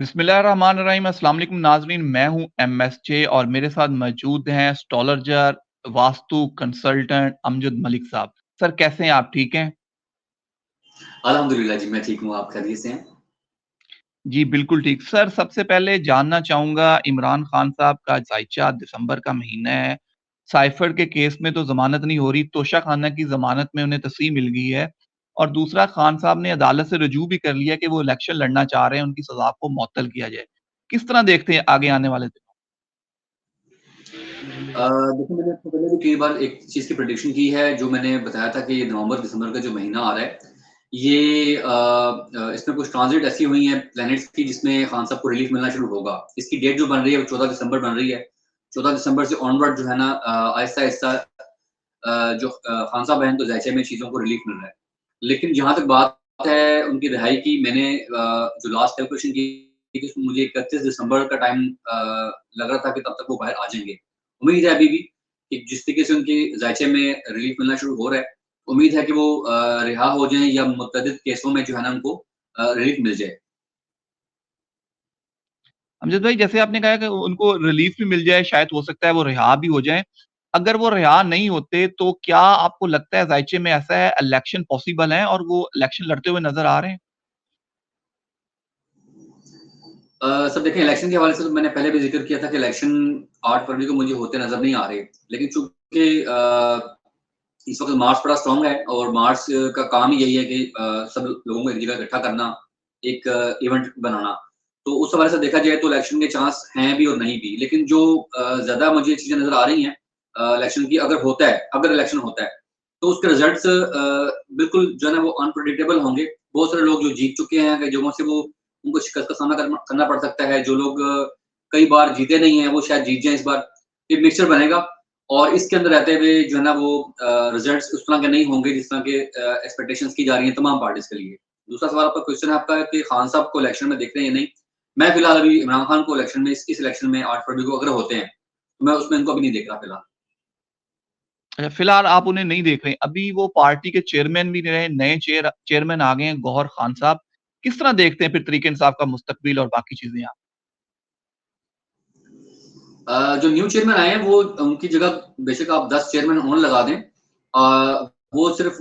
बिस्मिल्लाहिर्रहमानिर्रहीम अस्सलाम वालेकुम नाज़रीन, मैं हूँ एमएसजे और मेरे साथ मौजूद हैं एस्ट्रोलॉजर, वास्तु कंसल्टेंट अमजद मलिक साहब। सर कैसे हैं आप, ठीक हैं? अल्हम्दुलिल्लाह जी, मैं ठीक हूँ, आप खैरियत से हैं? जी, बिल्कुल ठीक। सर सबसे पहले जानना चाहूँगा इमरान खान साहब का ज़ायचा दिसंबर का महीना है। साइफ़र के केस में तो ज़मानत नहीं हो रही, तोशा खाना की ज़मानत में उन्हें तस्लीम मिल गई है और दूसरा खान साहब ने अदालत से रुजू भी कर लिया कि वो इलेक्शन लड़ना चाह रहे हैं, उनकी सज़ा को मुअत्तल किया जाए। किस तरह देखते हैं आगे आने वाले दिनों? देखिए मैंने इससे पहले भी कई बार एक चीज़ की प्रेडिक्शन की है, जो मैंने बताया था कि ये नवंबर-दिसंबर का जो महीना आ रहा है, ये इसमें कुछ ट्रांज़िट ऐसी हुई हैं प्लैनेट्स की जिसमें खान साहब को रिलीफ़ मिलना शुरू होगा। इसकी डेट जो बन रही है वो 14 दिसंबर बन रही है। 14 दिसंबर से ऑनवर्ड जो है ना आहिस्ता-आहिस्ता खान साहब हैं तो ज़ायचे में चीज़ों को रिलीफ़ मिल रहा है। लेकिन जहाँ तक बात है उनकी रिहाई की, मैंने जो लास्ट कैलकुलेशन की थी उसमें मुझे 31 दिसंबर का टाइम लग रहा था कि तब तक वो बाहर आ जाएँगे। उम्मीद है अभी भी कि जिस तरीके से उनके ज़ायचे में रिलीफ़ मिलना शुरू हो रहा है, उम्मीद है कि वो रिहा हो जाएँ या मुतअद्दिद केसों में जो है ना उनको रिलीफ़ मिल जाए। अमजद भाई जैसे आपने कहा कि उनको रिलीफ भी मिल जाए, शायद हो सकता है वो रिहा भी हो जाएँ। अगर वो रिहा नहीं होते तो क्या आपको लगता है ज़ायचे में ऐसा है इलेक्शन पॉसिबल है और वो इलेक्शन लड़ते हुए नज़र आ रहे हैं? सर देखिए इलेक्शन के हवाले से तो मैंने पहले भी ज़िक्र किया था कि इलेक्शन 8 फरवरी को मुझे होते नज़र नहीं आ रहे। लेकिन चूँकि इस वक़्त मार्च बड़ा स्ट्रॉन्ग है और मार्च का काम ही यही है कि सब लोगों को एक जगह इकट्ठा करना, एक इवेंट बनाना। तो उस हवाले से देखा जाए तो इलेक्शन के चांस हैं भी और नहीं भी। लेकिन जो ज़्यादा मुझे चीज़ें नज़र आ रही हैं इलेक्शन की, अगर इलेक्शन होता है, तो उसके रिज़ल्ट्स बिल्कुल जो है ना वो अनप्रेडिक्टेबल होंगे। बहुत सारे लोग जो जीत चुके हैं, कई जगहों से वो उनको शिकस्त का सामना करना करना पड़ सकता है। जो लोग कई बार जीते नहीं हैं, वो शायद जीत जाएँ इस बार। एक मिक्सचर बनेगा और इसके अंदर रहते हुए जो है ना वो रिज़ल्ट्स उस तरह के नहीं होंगे जिस तरह के एक्सपेक्टेशंस की जा रही हैं तमाम पार्टीज़ के लिए। दूसरा सवाल आपका क्वेश्चन है आपका कि खान साहब को इलेक्शन में देख रहे हैं या नहीं? मैं फिलहाल अभी इमरान खान को इलेक्शन में इस इलेक्शन में 8 फरवरी को अगर होते हैं, तो मैं उसमें इनको अभी नहीं देख रहा फिलहाल। अच्छा, फिलहाल आप उन्हें नहीं देख रहे हैं। अभी वो पार्टी के चेयरमैन भी रहे, नए चेयरमैन आ गए हैं गौहर खान साहब। किस तरह देखते हैं फिर तरीके इंसाफ का मुस्तकबिल और बाकी चीज़ें आप? जो न्यू चेयरमैन आए हैं वो उनकी जगह बेशक आप 10 चेयरमैन और लगा दें। वो सिर्फ़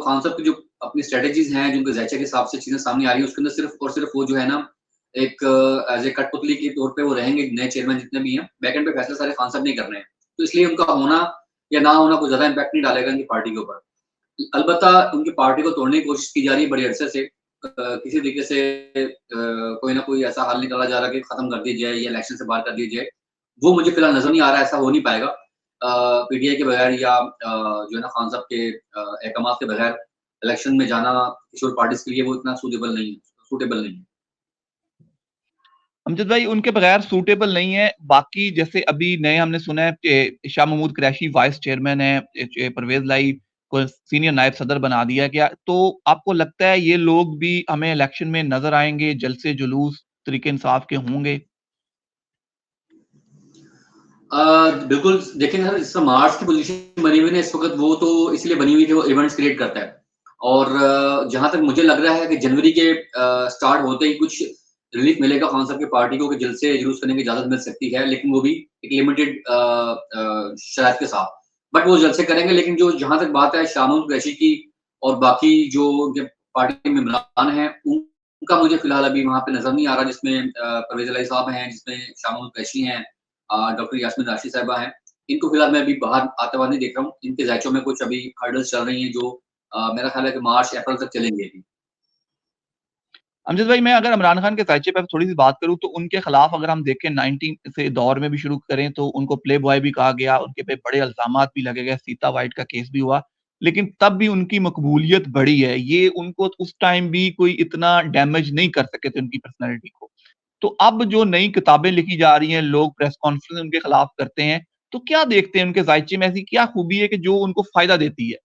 खान साहब की जो अपनी स्ट्रैटेजीज़ हैं, जो उनके ज़ायचे के हिसाब से चीज़ें सामने आ रही हैं, उसके अंदर सिर्फ़ और सिर्फ़ वो जो है ना एक एज़ ए कठपुतली के तौर पे वो रहेंगे, नए चेयरमैन जितने भी हैं। बैक एंड पे फैसले सारे खान साहब नहीं कर रहे हैं। तो इसलिए उनका होना या ना होना कोई ज़्यादा इम्पैक्ट नहीं डालेगा उनकी पार्टी के ऊपर। अलबत्ता उनकी पार्टी को तोड़ने की कोशिश की जा रही है बड़े अरसे से। किसी तरीके से कोई ना कोई ऐसा हल निकाला जा रहा है कि खत्म कर दिया जाए या इलेक्शन से बाहर कर दिया जाए। वो मुझे फिलहाल नज़र नहीं आ रहा है, ऐसा हो नहीं पाएगा। पीटीआई के बगैर या जो है ना खान साहब के अहकामात के बगैर इलेक्शन में जाना किसी और पार्टीज़ के लिए वो इतना सूटेबल नहीं है। अमजद भाई उनके बगैर सूटेबल नहीं है। बाकी जैसे अभी नए हमने सुना है कि शाह महमूद कुरैशी वाइस चेयरमैन है, परवेज़ लाई को सीनियर नायब सदर बना दिया गया। तो आपको लगता है ये लोग भी हमें इलेक्शन में नज़र आएँगे, जलसे-जुलूस तरीके इंसाफ के होंगे? बिल्कुल देखिए ना जिस तरह मार्स की पोज़ीशन बनी हुई है ना इस वक़्त, वो तो इसलिए बनी हुई है कि वो इवेंट्स क्रिएट करता है। और जहाँ तक मुझे लग रहा है कि जनवरी के स्टार्ट होते ही कुछ रिलीफ़ मिलेगा खान साहब की पार्टी को कि जलसे जुलूस करने की इजाज़त मिल सकती है, लेकिन वो भी एक लिमिटेड शराइत के साथ। बट वो जलसे करेंगे, लेकिन जो जहाँ तक बात है शाह महमूद कुरैशी की और बाकी जो उनके पार्टी में इमरान हैं, उनका मुझे फिलहाल अभी वहाँ पे नज़र नहीं आ रहा, जिसमें परवेज़ इलाही साहब हैं, जिसमें शाह महमूद कुरैशी हैं, डॉक्टर यास्मीन राशि साहिबा हैं। इनको फिलहाल मैं अभी बाहर आते हुए नहीं देख रहा हूँ। इनके ज़ायचों में कुछ अभी हर्डल्स चल रही हैं जो मेरा ख़्याल है कि मार्च अप्रैल तक चलेंगी अभी। अमजद भाई मैं अगर इमरान खान के ज़ायचे पे थोड़ी-सी बात करूँ तो उनके खिलाफ अगर हम देखें 19 से दौर में भी शुरू करें तो उनको प्ले बॉय भी कहा गया, उनके पे बड़े इल्ज़ामात भी लगे गए, सीता वाइट का केस भी हुआ। लेकिन तब भी उनकी मकबूलियत बढ़ी है। ये उनको उस टाइम भी कोई इतना डैमेज नहीं कर सके थे उनकी पर्सनैलिटी को। तो अब जो नई किताबें लिखी जा रही हैं, लोग प्रेस कॉन्फ्रेंस उनके खिलाफ करते हैं, तो क्या देखते हैं उनके ज़ायचे में ऐसी क्या खूबी है कि जो उनको फ़ायदा देती है?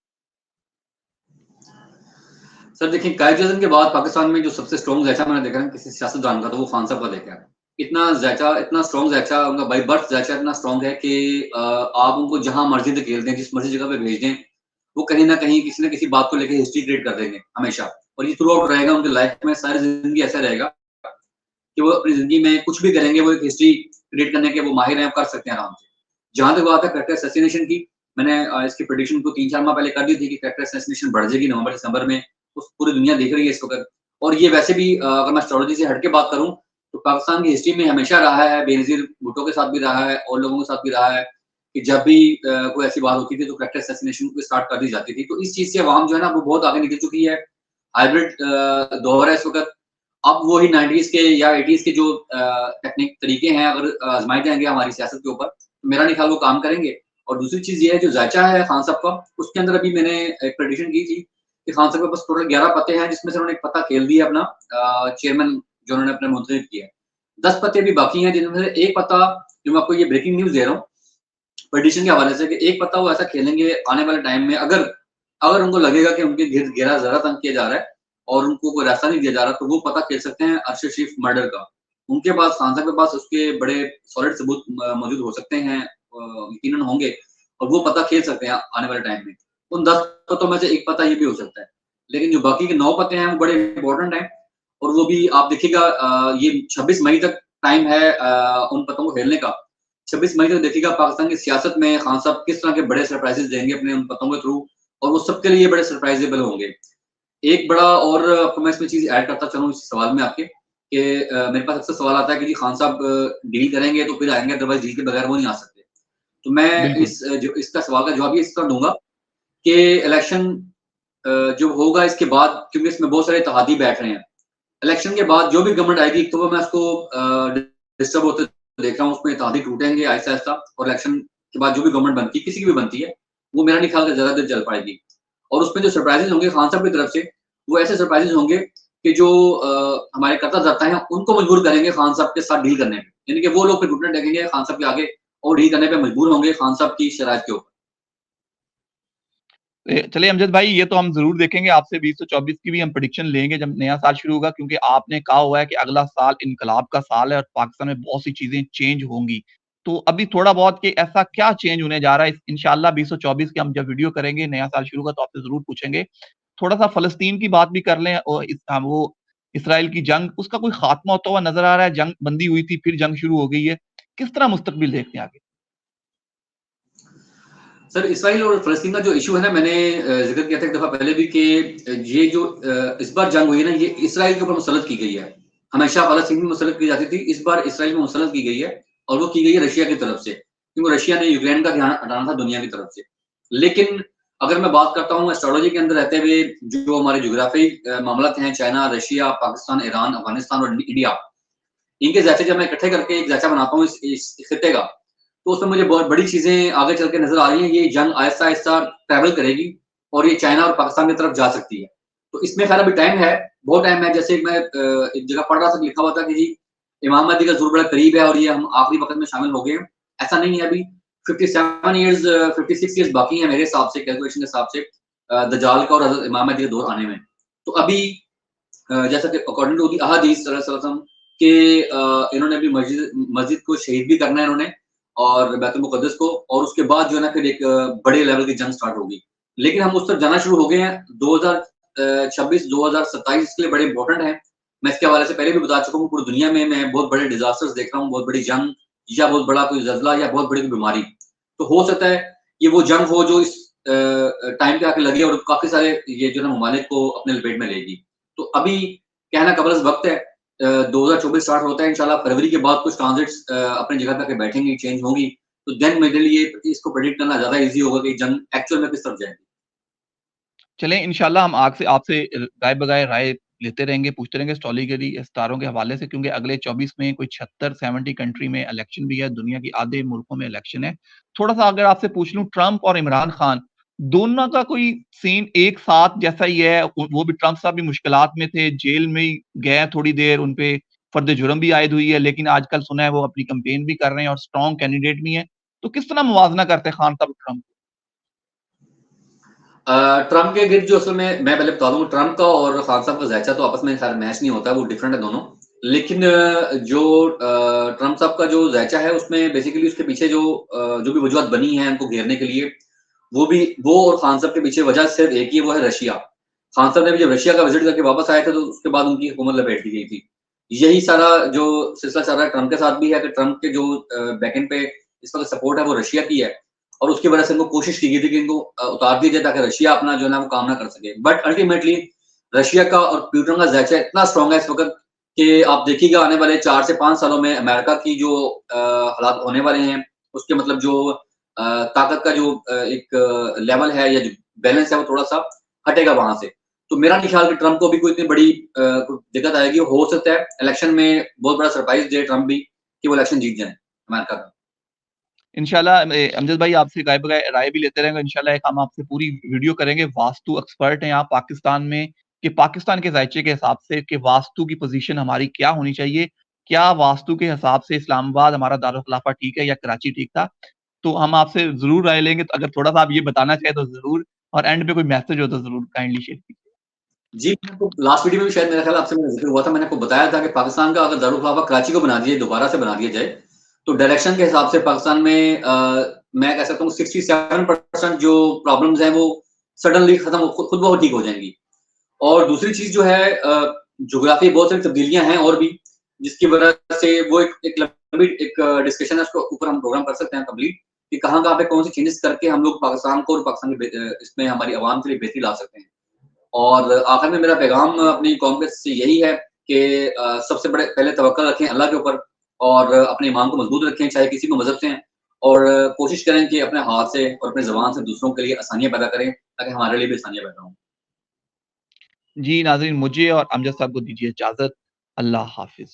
सर देखिए, कायद-ए-आज़म के बाद पाकिस्तान में जो सबसे स्ट्रॉन्ग ज़ायचा मैंने देखा है किसी सियासतदान का, तो वो खान साहब का देखा है। इतना स्ट्रॉन्ग ज़ायचा, उनका बाय बर्थ ज़ायचा इतना स्ट्रॉन्ग है कि आप उनको जहाँ मर्ज़ी धकेल दें, जिस मर्ज़ी जगह पे भेज दें, वो कहीं न कहीं किसी न किसी बात को लेके हिस्ट्री क्रिएट कर देंगे, हमेशा। और ये थ्रू आउट रहेगा उनकी लाइफ़ में, सारी ज़िंदगी ऐसा रहेगा कि वो अपनी ज़िंदगी में कुछ भी करेंगे, वो एक हिस्ट्री क्रिएट करने के वो माहिर हैं, कर सकते हैं आराम से। जहाँ तक बात है कैरेक्टर असैसिनेशन की, मैंने इसकी प्रेडिक्शन को 3-4 माह पहले कर दी थी कि कैरेक्टर असैसिनेशन बढ़ जाएगी नवंबर-दिसंबर में, उस पूरी दुनिया देख रही है इस वक़्त। और ये वैसे भी अगर मैं एस्ट्रोलॉजी से हट के बात करूँ, तो पाकिस्तान की हिस्ट्री में हमेशा रहा है, बेनज़ीर भुट्टो के साथ भी रहा है और लोगों के साथ भी रहा है, कि जब भी कोई ऐसी बात होती थी तो कैरेक्टर असैसिनेशन को स्टार्ट कर दी जाती थी। तो इस चीज़ से अवाम जो है ना वो बहुत आगे निकल चुकी है। हाइब्रिड दौर है इस वक़्त। अब वही 90s के या 80s के जो टेक्निक तरीके हैं अगर आज़माए जाएँगे हमारी सियासत के ऊपर, तो मेरा नहीं ख्याल वो काम करेंगे। और दूसरी चीज़ ये है जो ज़ायचा है खान साहब का, उसके अंदर अभी मैंने एक प्रेडिक्शन की थी कि खान साहब के पास टोटल 11 पत्ते हैं जिसमें से उन्होंने एक पत्ता खेल दिया अपना चेयरमैन जो उन्होंने अपने मुंतखब किया है। 10 पत्ते अभी बाकी हैं जिनमें से एक पत्ता जो मैं आपको ये ब्रेकिंग न्यूज़ दे रहा हूँ, प्रेडिक्शन के हवाले से कि एक पत्ता वो ऐसा खेलेंगे आने वाले टाइम में अगर अगर उनको लगेगा कि उनके घेरा ज़्यादा तंग किया जा रहा है और उनको कोई रास्ता नहीं दिया जा रहा, तो वो पता खेल सकते हैं अरशद शरीफ मर्डर का। उनके पास खान साहब के पास उसके बड़े सॉलिड सबूत मौजूद हो सकते हैं, यकीनन होंगे और वो पता खेल सकते हैं आने वाले टाइम में। उन 10 पत्तों में से एक पत्ता ये भी हो सकता है। लेकिन जो बाकी के 9 पत्ते हैं वो बड़े इम्पोर्टेंट हैं और वो भी आप देखिएगा ये 26 मई तक टाइम है उन पत्तों को खेलने का। 26 मई तक देखिएगा पाकिस्तान की सियासत में खान साहब किस तरह के बड़े सरप्राइज़ेज़ देंगे अपने उन पत्तों के थ्रू और वो सबके लिए बड़े सरप्राइज़ेबल होंगे। एक बड़ा और आपको मैं इसमें चीज़ ऐड करता चलूँ इस सवाल में आपके कि मेरे पास अक्सर सवाल आता है कि जी खान साहब डील करेंगे तो फिर आएँगे, अदरवाइज़ डील के बगैर वो नहीं आ सकते। तो मैं बिल्कुल। इस जो इसका सवाल का जवाब ये इस तरह दूँगा कि इलेक्शन जो होगा इसके बाद क्योंकि इसमें बहुत सारे इत्तेहादी बैठ रहे हैं। इलेक्शन के बाद जो भी गवर्नमेंट आएगी एक तो वो मैं उसको डिस्टर्ब होते देख रहा हूँ, उसमें इत्तेहादी टूटेंगे आहिस्ता-आहिस्ता और इलेक्शन के बाद जो भी गवर्नमेंट बनती है, किसी की भी बनती है, वो मेरा नहीं ख्याल कि ज़्यादा देर चल पाएगी। और उसमें जो सरप्राइज़ेज़ होंगे खान साहब की तरफ से, वो ऐसे सरप्राइज़ेज़ होंगे कि जो हमारे कर्ता-धर्ता हैं, उनको मजबूर करेंगे खान साहब के साथ डील करने में। यानी कि वो लोग फिर घुटने टेकेंगे खान साहब के आगे और डील करने पे मजबूर होंगे खान साहब की शराइत के ऊपर। चलिए अमजद भाई ये तो हम ज़रूर देखेंगे आपसे 2024 की भी हम प्रेडिक्शन लेंगे जब नया साल शुरू होगा क्योंकि आपने कहा हुआ है कि अगला साल इनकलाब का साल है और पाकिस्तान में बहुत सी चीज़ें चेंज होंगी। तो अभी थोड़ा बहुत कि ऐसा क्या चेंज होने जा रहा है इंशाअल्लाह 2024 की हम जब वीडियो करेंगे नया साल शुरू होगा तो आपसे ज़रूर पूछेंगे। थोड़ा-सा फ़लस्तीन की बात भी कर लें और वो इसराइल की जंग उसका कोई खात्मा होता हुआ नज़र आ रहा है, जंग बंदी हुई थी फिर जंग शुरू हो गई है। किस तरह मुस्तकबिल देखते हैं आगे? सर इसराइल और फ़लस्तीन का जो इश्यू है ना मैंने ज़िक्र किया था एक दफ़ा पहले भी कि ये जो इस बार जंग हुई है ना ये इसराइल के ऊपर मुसल्लत की गई है। हमेशा फ़लस्तीन में मुसल्लत की जाती थी, इस बार इसराइल में मुसल्लत की गई है और वो की गई है रशिया की तरफ से, क्योंकि रशिया ने यूक्रेन का ध्यान हटाना था दुनिया की तरफ से। लेकिन अगर मैं बात करता हूँ एस्ट्रोलॉजी के अंदर रहते हुए जो हमारे ज्योग्राफी मामलात हैं China, Russia, Pakistan, Iran, Afghanistan और इंडिया, इनके ज़ायचे जब मैं इकट्ठे करके एक ज़ायचा बनाता हूँ इस खित्ते का, तो उसमें मुझे बहुत बड़ी चीज़ें आगे चल के नज़र आ रही हैं। ये जंग आहिस्ता-आहिस्ता ट्रैवल करेगी और ये चाइना और पाकिस्तान की तरफ जा सकती है। तो इसमें ख़ैर अभी टाइम है, बहुत टाइम है। जैसे मैं एक जगह पढ़ रहा था, लिखा हुआ था कि जी इमाम महदी का ज़ुहूर बड़ा करीब है और ये हम आखिरी वक़्त में शामिल हो गए हैं। ऐसा नहीं है अभी 57 इयर्स 56 इयर्स बाकी हैं मेरे हिसाब से कैलकुलेशन के हिसाब से दज्जाल का और हज़रत इमाम महदी का दौर आने में। तो अभी जैसा कि अकॉर्डिंग टू दी अहादीस सल्लल्लाहु अलैहि वसल्लम के इन्होंने अभी मस्जिद को शहीद भी करना है इन्होंने और बैतुल मुक़द्दस को और उसके बाद जो है ना फिर एक बड़े लेवल की जंग स्टार्ट होगी। लेकिन हम उस तरफ जाना शुरू हो गए हैं 2026 2027 इसके लिए बड़े इम्पोर्टेंट हैं। मैं इसके हवाले से पहले भी बता चुका हूँ पूरी दुनिया में मैं बहुत बड़े डिज़ास्टर्स देख रहा हूँ, बहुत बड़ी जंग या बहुत बड़ा कोई ज़ल्ज़ला या बहुत बड़ी कोई बीमारी। तो हो सकता है ये वो जंग हो जो इस टाइम पे आके लगे और काफ़ी सारे ये जो है ना ममालिक को अपने लपेट में लेगी। तो अभी कहना कबल वक़्त है 2024 स्टार्ट होता है इंशाल्लाह फरवरी के बाद कुछ ट्रांजिट्स अपनी जगह पे आके बैठेंगी, चेंज होंगी, तो देन मेरे लिए इसको प्रेडिक्ट करना ज़्यादा ईज़ी होगा कि जंग एक्चुअल में किस तरफ जाएगी। चलें इंशाल्लाह हम आग से आपसे गाए-बगाए राय लेते रहेंगे, पूछते रहेंगे एस्ट्रोलॉजिकली सितारों के हवाले से क्योंकि अगले 24 में कोई 76-70 कंट्री में इलेक्शन भी है, दुनिया की आधे मुल्कों में इलेक्शन है। थोड़ा-सा अगर आपसे पूछ लूँ ट्रम्प और इमरान खान, दोनों का कोई सीन एक साथ जैसा ही है, वो भी ट्रम्प साहब भी मुश्किलात में थे, जेल में ही गए थोड़ी देर, उन पे फर्द जुर्म भी आयद हुई है, लेकिन आजकल सुना है वो अपनी कैंपेन भी कर रहे हैं और स्ट्रॉन्ग कैंडिडेट भी हैं। तो किस तरह मुवाज़ना करते हैं खान साहब और ट्रम्प? ट्रम्प के गिर्द जो असल में मैं पहले बता दूँ ट्रम्प का और खान साहब का ज़ायचा तो आपस में खैर मैच नहीं होता है, वो डिफरेंट है दोनों। लेकिन जो ट्रम्प साहब का जो ज़ायचा है उसमें बेसिकली उसके पीछे जो भी वजूहत बनी हैं उनको घेरने के लिए, वो और खान साहब के पीछे वजह सिर्फ एक ही है, वो है रशिया। खान साहब ने भी जब रशिया का विज़िट करके वापस आए थे तो उसके बाद उनकी हुकूमत लपेट दी गई थी। यही सारा जो सिलसिला चल रहा है ट्रम्प के साथ भी है कि ट्रम्प के जो बैकएंड पे इस वक़्त सपोर्ट है वो रशिया की है और उसकी वजह से इनको कोशिश की गई थी कि इनको उतार दिया जाए ताकि रशिया अपना जो है ना वो काम ना कर सके। बट अल्टीमेटली रशिया का और पुतिन का ज़ायचा इतना स्ट्रॉन्ग है इस वक़्त कि आप देखिएगा आने वाले 4 से 5 सालों में अमेरिका की जो हालात होने वाले हैं, उसके मतलब जो ताकत का जो एक लेवल है या जो बैलेंस है वो थोड़ा-सा हटेगा वहाँ से। तो मेरा नहीं ख्याल कि ट्रम्प को भी कोई इतनी बड़ी दिक्कत आएगी। हो सकता है इलेक्शन में बहुत बड़ा सरप्राइज़ दे ट्रम्प भी कि वो इलेक्शन जीत जाएँ अमेरिका का। इंशाल्लाह अमजद भाई आपसे राय भी लेते रहेंगे। इंशाल्लाह एक हम आपसे पूरी वीडियो करेंगे। वास्तु एक्सपर्ट हैं आप पाकिस्तान में, कि पाकिस्तान के ज़ायचे के हिसाब से कि वास्तु की पोज़ीशन हमारी क्या होनी चाहिए? क्या वास्तु के हिसाब से इस्लामाबाद हमारा दारुल ख़िलाफ़ा ठीक है या कराची ठीक था? तो हम आपसे ज़रूर राय लेंगे। तो अगर थोड़ा-सा आप ये बताना चाहें तो ज़रूर, और एंड पे कोई मैसेज हो तो ज़रूर काइंडली शेयर कीजिए। जी, मैंने आपको लास्ट वीडियो में भी शायद मेरा ख्याल आपसे मेरा ज़िक्र हुआ था। मैंने आपको बताया था कि पाकिस्तान का अगर दारुल ख़िलाफ़ा कराची को बना दिया दोबारा से बना दिया जाए, तो डायरेक्शन के हिसाब से पाकिस्तान में मैं कह सकता हूँ 67% जो प्रॉब्लम्स हैं वो सडनली खत्म खुद ब खुद ठीक हो जाएँगी। और दूसरी चीज़ जो है ज्योग्राफी बहुत सारी तब्दीलियाँ हैं और भी, जिसकी वजह से वो एक लंबी एक डिस्कशन है, उसके ऊपर हम प्रोग्राम कर सकते हैं कंप्लीट कि कहाँ-कहाँ पे कौन-सी चेंजेज़ करके हम लोग पाकिस्तान को और पाकिस्तान की इसमें हमारी आवाम के लिए बेहतरी ला सकते हैं। और आखिर में मेरा पैगाम अपनी कौम के से यही है कि सबसे बड़े पहले तवक्कल रखें अल्लाह के ऊपर और अपने ईमान को मज़बूत रखें, चाहे किसी भी मज़हब से हैं और कोशिश करें कि अपने हाथ से और अपनी ज़ुबान से दूसरों के लिए आसानियाँ पैदा करें, ताकि हमारे लिए भी आसानियाँ पैदा हों। जी नाज़रीन, मुझे और अमजद साहब को दीजिए इजाज़त। अल्लाह हाफ़िज़।